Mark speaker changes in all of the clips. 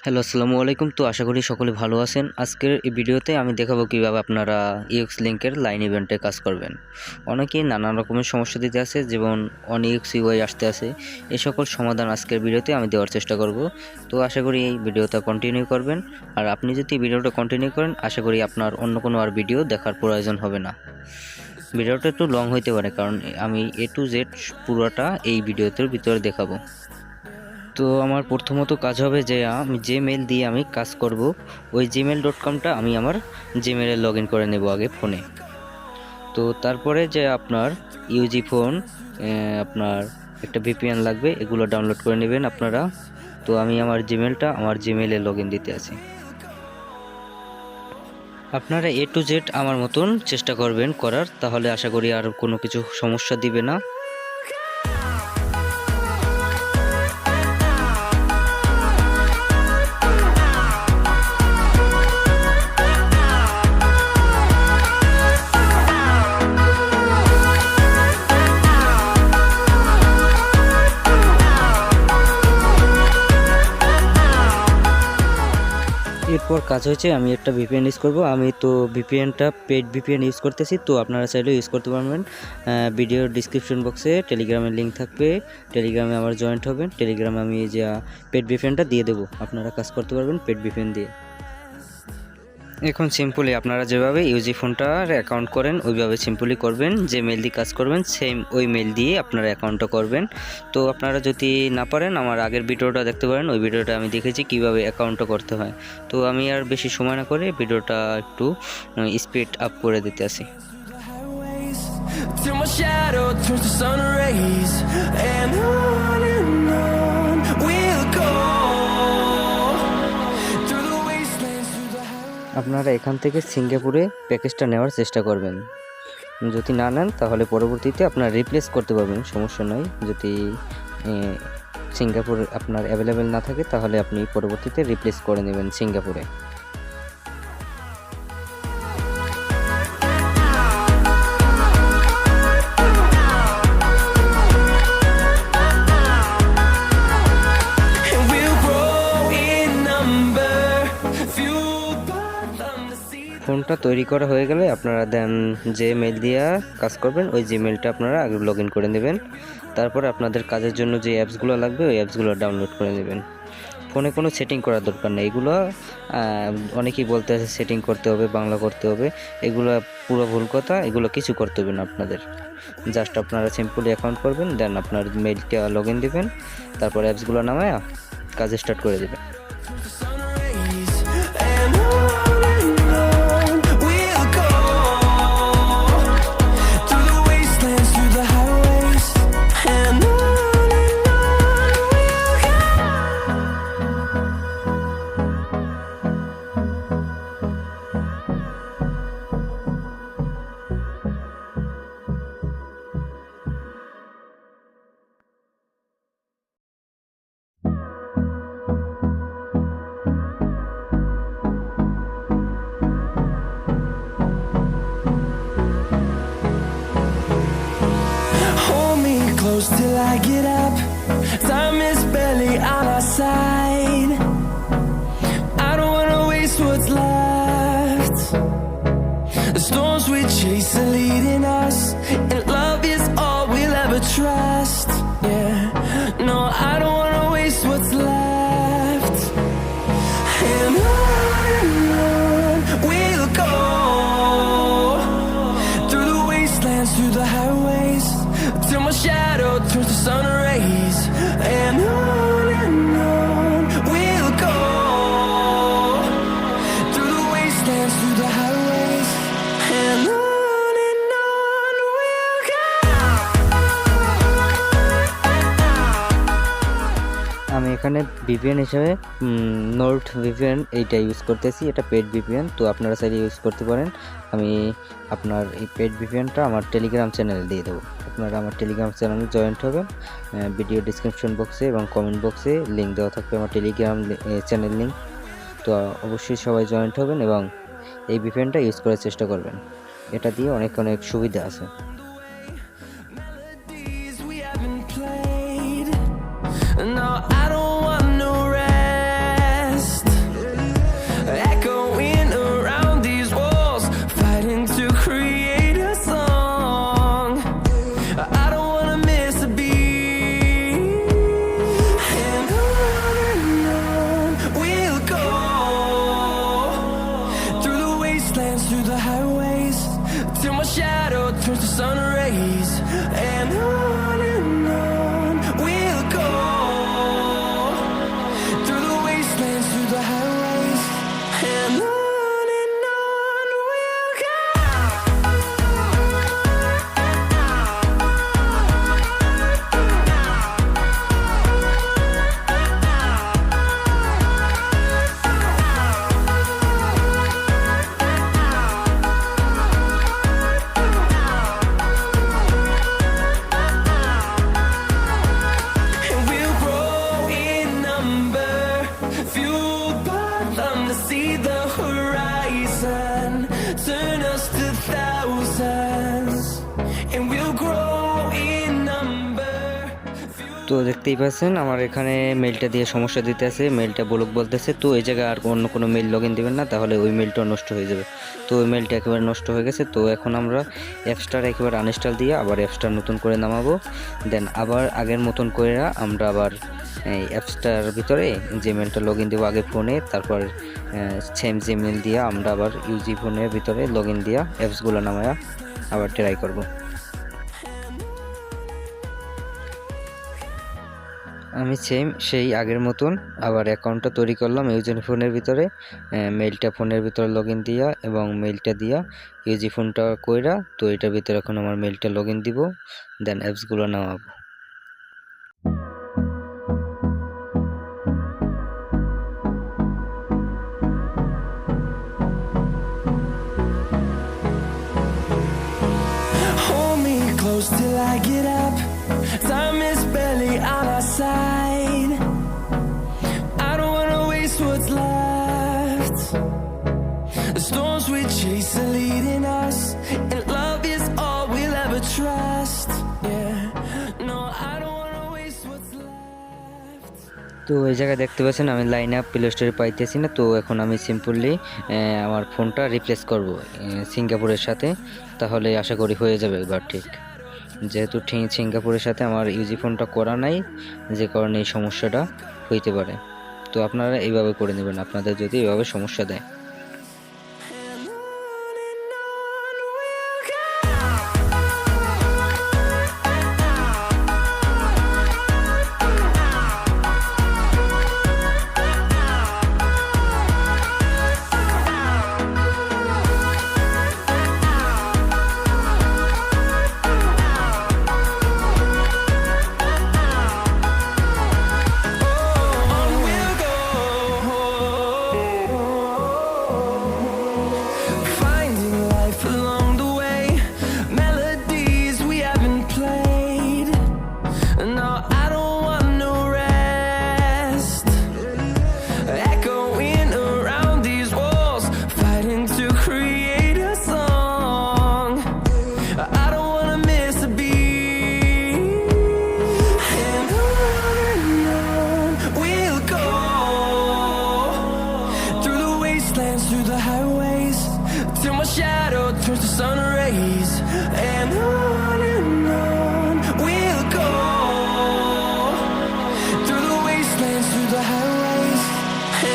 Speaker 1: Hello, আসসালামু আলাইকুম। তো আশা করি সকলে ভালো আছেন। আজকের এই ভিডিওতে আমি দেখাবো কিভাবে আপনারা ইউএক্স লিঙ্কের লাইন ইভেন্টে কাজ করবেন। অনেকেই নানান রকমের সমস্যা দিতে আছে, যেমন অনইউএক্স ইউআই আসতে আছে। এই সকল সমাধান আজকের ভিডিওতে আমি দেওয়ার চেষ্টা করব। তো আশা করি এই ভিডিওটা কন্টিনিউ করবেন। আর আপনি যদি ভিডিওটা কন্টিনিউ করেন, আশা করি আপনার অন্য কোনো আর ভিডিও দেখার প্রয়োজন হবে না। ভিডিওটা একটু লং হইতে পারে, কারণ আমি A to Z পুরোটা এই ভিডিওটার ভিতরে দেখাবো। তো আমার প্রথমত কাজ হবে যে আমি যে মেল দিয়ে আমি কাজ করব, ওই gmail.comটা আমি আমার জিমেলে লগ ইন করে নেব আগে ফোনে। তো তারপরে যে আপনার ইউজি ফোন, আপনার একটা ভিপিএন লাগবে, এগুলো ডাউনলোড করে নেবেন আপনারা। তো আমি আমার জিমেলে লগ ইন দিতে আছি। আপনারা A to Z আমার মতন চেষ্টা করবেন করার, তাহলে আশা করি আর কোনো কিছু সমস্যা দিবে না। এরপর কাজ হয়েছে আমি একটা ভিপিএন ইউজ করব। আমি তো ভিপিএনটা পেড ভিপিএন ইউজ করতেছি, তো আপনারা চাইলেও ইউজ করতে পারবেন। ভিডিওর ডিসক্রিপশন বক্সে টেলিগ্রামের লিঙ্ক থাকবে, টেলিগ্রামে আমার জয়েন্ট হবেন। টেলিগ্রামে আমি যে পেড ভিপিএনটা দিয়ে দেবো, আপনারা কাজ করতে পারবেন পেড ভিপিএন দিয়ে। এখন সিম্পলি আপনারা যেভাবে ইউজি ফোনটার অ্যাকাউন্ট করেন ওইভাবে সিম্পলি করবেন। যে মেল দিয়ে কাজ করবেন সেম ওই মেল দিয়ে আপনারা অ্যাকাউন্টটা করবেন। তো আপনারা যদি না পারেন, আমার আগের ভিডিওটা দেখতে পারেন, ওই ভিডিওটা আমি দেখেছি কিভাবে অ্যাকাউন্টটা করতে হয়। তো আমি আর বেশি সময় না করে ভিডিওটা একটু স্পিড আপ করে দিতে আসি।
Speaker 2: Till my shadow turns to sun rays, and on we'll go through the wastelands, through the highways.
Speaker 1: আপনারা এখান থেকে সিঙ্গাপুরে প্যাকেজটা নেওয়ার চেষ্টা করবেন। যদি না নেন তাহলে পরবর্তীতে আপনারা রিপ্লেস করতে পারবেন, সমস্যা নয়। যদি সিঙ্গাপুর আপনার অ্যাভেলেবেল না থাকে তাহলে আপনি পরবর্তীতে রিপ্লেস করে নেবেন সিঙ্গাপুরে।
Speaker 2: And we'll grow in number, fueled by them to see.
Speaker 1: ফোনটা তৈরি করা হয়ে গেলে আপনারা দেন যে মেল দিয়ে কাজ করবেন ওই জিমেলটা আপনারা আগে লগ ইন করে নেবেন। তারপর আপনাদের কাজের জন্য যে অ্যাপসগুলো লাগবে ওই অ্যাপসগুলো ডাউনলোড করে নেবেন। ফোনে কোনো সেটিং করার দরকার নেই। এগুলো অনেকেই বলতে আছে সেটিং করতে হবে, বাংলা করতে হবে, এগুলো পুরো ভুল কথা। এগুলো কিছু করতে হবে না আপনাদের। জাস্ট আপনারা সিম্পলি অ্যাকাউন্ট করবেন, দেন আপনার মেলটা লগ ইন দেবেন, তারপর অ্যাপসগুলো নামায় কাজ স্টার্ট করে দেবেন।
Speaker 2: Sun rays, and on we'll go through the wastelands, through the highways, and on we'll go. Hold me close till I get up. Time is barely on our side. I don't wanna waste what's left. The storms we chase are leading us, and love is all we'll ever trust. Yeah, no, I don't wanna waste what's left. And on we'll go through the wastelands, through the highways, till my shadow turns to sun rays, and on we'll go through the wastelands, through the highways, and on we'll go.
Speaker 1: আমি এখানে VPN হিসেবে note VPN এইটা use করতেছি। এটা paid VPN, তো আপনারা চাইলে use করতে পারেন। আমি আপনার এই পেড ভিপিএনটা আমার টেলিগ্রাম চ্যানেলে দিয়ে দেবো। আপনারা আমার টেলিগ্রাম চ্যানেলে জয়েন্ট হবেন। ভিডিও ডিসক্রিপশন বক্সে এবং কমেন্ট বক্সে লিঙ্ক দেওয়া থাকবে আমার টেলিগ্রাম চ্যানেল লিঙ্ক। তো অবশ্যই সবাই জয়েন্ট হবেন এবং এই ভিপিএনটা ইউজ করার চেষ্টা করবেন। এটা দিয়ে অনেক অনেক সুবিধা আছে।
Speaker 2: Melodies we haven't played. No, I don't want no rest. fueled by them to see the horizon. Turn us to thousands, and we'll grow in number.
Speaker 1: তো দেখতেই পাচ্ছেন আমার এখানে মেলটা দিয়ে সমস্যা দিতে আছে, মেলটা ব্লক বলতেছে। তো এই জায়গায় আর অন্য কোনো মেল লগ ইন দেবেন না, তাহলে ওই মেলটা নষ্ট হয়ে যাবে। তো ওই মেলটা একেবারে নষ্ট হয়ে গেছে। তো এখন আমরা অ্যাপসটার একেবারে আনইনস্টল দিয়ে আবার অ্যাপসটা নতুন করে নামাবো। দেন আবার আগের মতন করে আমরা আবার এই অ্যাপসটার ভিতরে যে মেলটা লগ ইন দেবো আগে ফোনে, তারপর সেম জিমেল দিয়ে আমরা আবার ইউজি ফোনের ভিতরে লগ ইন দিয়া অ্যাপসগুলো নামায়া আবার ট্রাই করব। আমি সেই আগের মতন আবার অ্যাকাউন্টটা তৈরি করলাম ইউজি ফোনের ভিতরে, মেইলটা ফোনের ভিতরে লগ ইন দিয়া এবং মেইলটা দিয়া ইউজি ফোনটা কইরা। তো এটার ভিতরে এখন আমার মেইলটা লগ ইন দিব, দেন অ্যাপসগুলো নামাবো।
Speaker 2: Hold me close till I get up. Time is barely on our side. I don't wanna waste what's left. The storms we chase are leading us, and love is all we'll ever trust. Yeah, no, I don't wanna waste what's left.
Speaker 1: তো এই জায়গায় দেখতে পাচ্ছেন আমি line up play স্টোরে পাইতেছি না। তো এখন আমি সিম্পলি আমার ফোনটা রিপ্লেস করব সিঙ্গাপুরের সাথে, তাহলে আশা করি হয়ে যাবে এবার ঠিক। যেহেতু ঠিক সিঙ্গাপুরের সাথে আমার ইউজি ফোনটা করা নাই, যে কারণে এই সমস্যাটা হইতে পারে। তো আপনারা এইভাবে করে নেবেন আপনাদের যদি এইভাবে সমস্যা দেয়।
Speaker 2: Finding life along the way, melodies we haven't played. No, I don't want no rest. Echoing around these walls, fighting to create a song. I don't wanna miss a beat. And on we'll go, through the wastelands, through the highways, till my shadow turns to sun rays. And on we'll go, through the wastelands, through the highways.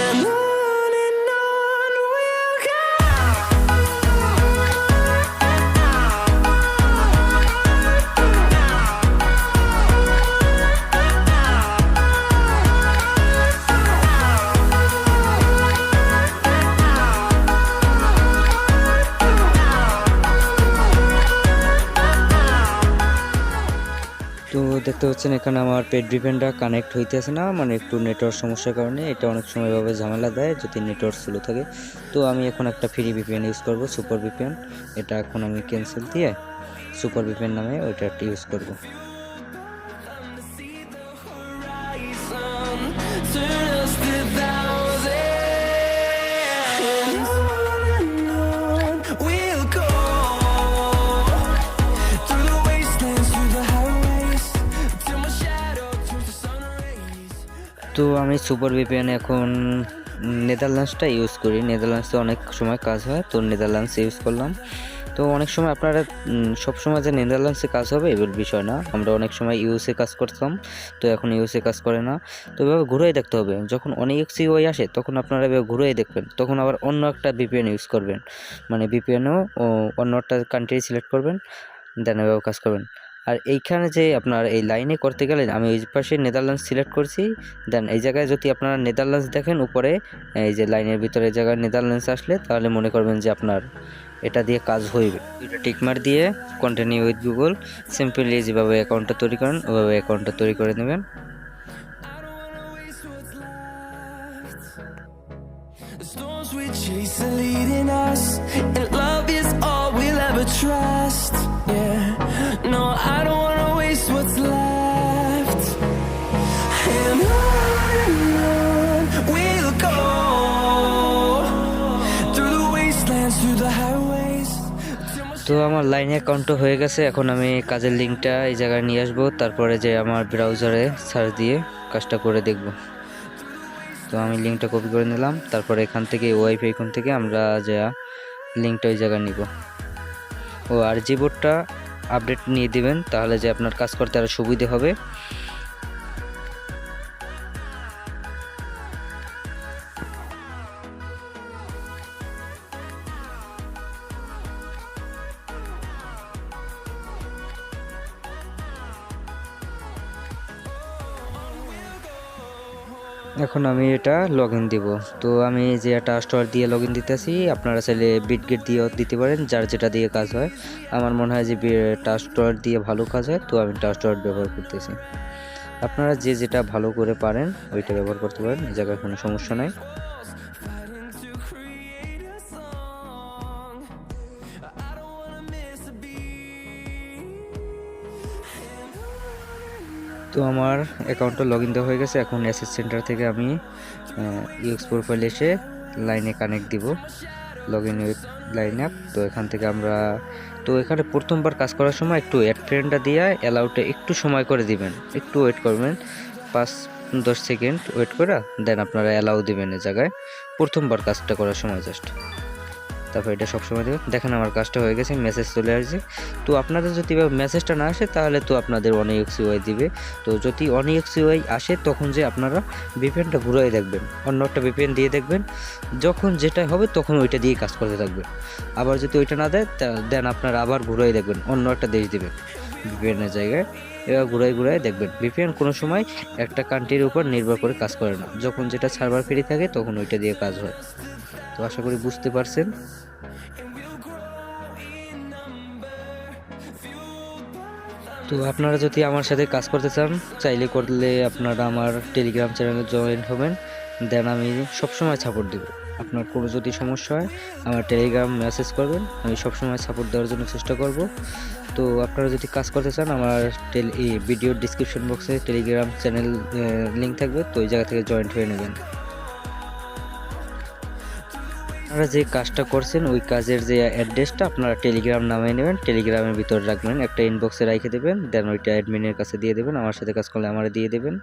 Speaker 2: And on we'll go.
Speaker 1: তো দেখতে পাচ্ছেন এখানে আমার paid ভিপিএনটা connect হইতেছে না, মানে একটু network সমস্যার কারণে। এটা অনেক সময় এভাবে ঝামেলা দেয় যদি নেটওয়ার্ক স্লো থাকে। তো আমি এখন একটা ফ্রি ভিপিএন ইউজ করব, সুপার ভিপিএন। এটা এখন আমি ক্যান্সেল দিয়ে সুপার ভিপিএন নামে ওইটা একটা ইউজ করব।
Speaker 2: Horizon, turn us to thousands. And on we'll go, through the wastelands, through the highways, till my shadow turns to sun rays.
Speaker 1: তো আমি সুপার ভিপিএন এখন নেদারল্যান্ডসটা ইউজ করি। নেদারল্যান্ডসে অনেক সময় কাজ হয়, তো নেদারল্যান্ডস ইউজ করলাম। তো অনেক সময় আপনারা সবসময় যে নেদারল্যান্ডসে কাজ হবে এবার বিষয় না, আমরা অনেক সময় ইউএসএ কাজ করতাম, তো এখন ইউএসএ কাজ করে না। তো এভাবে ঘুরেই দেখতে হবে, যখন অনেক ইউআই আসে তখন আপনারা এভাবে ঘুরেই দেখবেন, তখন আবার অন্য একটা ভিপিএন ইউজ করবেন, মানে ভিপিএনও অন্য একটা কান্ট্রি সিলেক্ট করবেন, দেন এভাবে কাজ করবেন। আর এইখানে যে আপনার এই লাইনে করতে গেলে আমি ওই পাশে নেদারল্যান্ডস সিলেক্ট করছি, দেন এই জায়গায় যদি আপনারা নেদারল্যান্ডস দেখেন উপরে এই যে লাইনের ভিতরে জায়গায় নেদারল্যান্ডস আসলে, তাহলে মনে করবেন যে আপনার এটা দিয়ে কাজ হইবে। এটা টিকমার দিয়ে কন্টিনিউ উইথ গুগল সিম্পলি যেভাবে অ্যাকাউন্টটা তৈরি করেন ওইভাবে অ্যাকাউন্টটা তৈরি করে নেবেন।
Speaker 2: The storms we chase are leading us, and love is all we'll ever trust. Yeah, no, I don't wanna waste what's left. And on we'll go,
Speaker 1: তো আমার লাইন অ্যাকাউন্টও হয়ে গেছে। এখন আমি কাজের লিঙ্কটা এই জায়গায় নিয়ে আসবো, তারপরে যে আমার ব্রাউজারে সার্চ দিয়ে কাজটা করে দেখব। তো আমি লিঙ্কটা কপি করে নিলাম, তারপরে এখান থেকে ওয়াইফাই কোন থেকে আমরা যা লিঙ্কটা ওই জায়গায় নিব। আর জিবোর্ডটা আপডেট নিয়ে দিবেন, তাহলে যে আপনার কাজ করতে আরও সুবিধে হবে। এখন আমি এটা লগ ইন দিব। তো আমি যে টাস্টওয়ার দিয়ে লগ ইন দিতেছি, আপনারা চাইলে বিটগেট দিয়েও দিতে পারেন, যার যেটা দিয়ে কাজ হয়। আমার মনে হয় যে টাস্টওয়ার দিয়ে ভালো কাজ হয়, তো আমি টাস্টওয়ার ব্যবহার করতেছি। আপনারা যে যেটা ভালো করে পারেন ওইটা ব্যবহার করতে পারেন, এই জায়গায় কোনো সমস্যা নাই। তো আমার অ্যাকাউন্টটা লগ ইন দেওয়া হয়ে গেছে। এখন অ্যাসেস সেন্টার থেকে আমি ইউএক্স প্রোফাইল এসে লাইনে কানেক্ট দিব, log in with line up. তো এখান থেকে আমরা এখানে প্রথমবার কাজ করার সময় একটু অ্যাড ফ্রেন্ডটা দিয়ে অ্যালাউটে একটু সময় করে দিবেন, একটু ওয়েট করবেন, 5-10 সেকেন্ড ওয়েট করে দেন আপনারা অ্যালাউ দিবেন এই জায়গায়, প্রথমবার কাজটা করার সময় জাস্ট। তারপর এটা সবসময় দেবেন। দেখেন আমার কাজটা হয়ে গেছে, মেসেজ চলে আসছে। তো আপনাদের যদি মেসেজটা না আসে তাহলে তো আপনাদের OneUX UI দিবে। তো যদি OneUX UI আসে তখন যে আপনারা VPN-টা ঘুরাই দেখবেন, অন্য একটা VPN দিয়ে দেখবেন, যখন যেটা হবে তখন ওইটা দিয়ে কাজ করতে থাকবেন। আবার যদি ওইটা না দেয় দেন আপনারা আবার ঘুরাই দেখবেন, অন্য একটা দেশ দিবেন VPN-এর জায়গায়। এবার ঘুরাই দেখবেন। VPN কোনো সময় একটা কান্ট্রির উপর নির্ভর করে কাজ করে না, যখন যেটা সার্ভার ফ্রি থাকে তখন ওইটা দিয়ে কাজ হয়। তো আশা করি বুঝতে পারছেন। তো আপনারা যদি আমার সাথে কাজ করতে চান, চাইলে করলে আপনারা আমার টেলিগ্রাম চ্যানেলে জয়েন হবেন, দেন আমি সবসময় সাপোর্ট দেব। আপনার কোনো যদি সমস্যা হয় আমার টেলিগ্রাম মেসেজ করবেন, আমি সবসময় সাপোর্ট দেওয়ার জন্য চেষ্টা করব। তো আপনারা যদি কাজ করতে চান, আমার এই ভিডিওর ডিসক্রিপশন বক্সে টেলিগ্রাম চ্যানেল লিঙ্ক থাকবে, তো ওই জায়গা থেকে জয়েন্ট হয়ে নেবেন। আপনারা যে কাজটা করছেন ওই কাজের যে অ্যাড্রেসটা আপনারা টেলিগ্রাম নামিয়ে নেবেন, টেলিগ্রামের ভিতর রাখবেন, একটা ইনবক্সে রেখে দেবেন, দেন ওইটা অ্যাডমিনের কাছে দিয়ে দেবেন, আমার সাথে কাজ করলে আমারে দিয়ে দেবেন।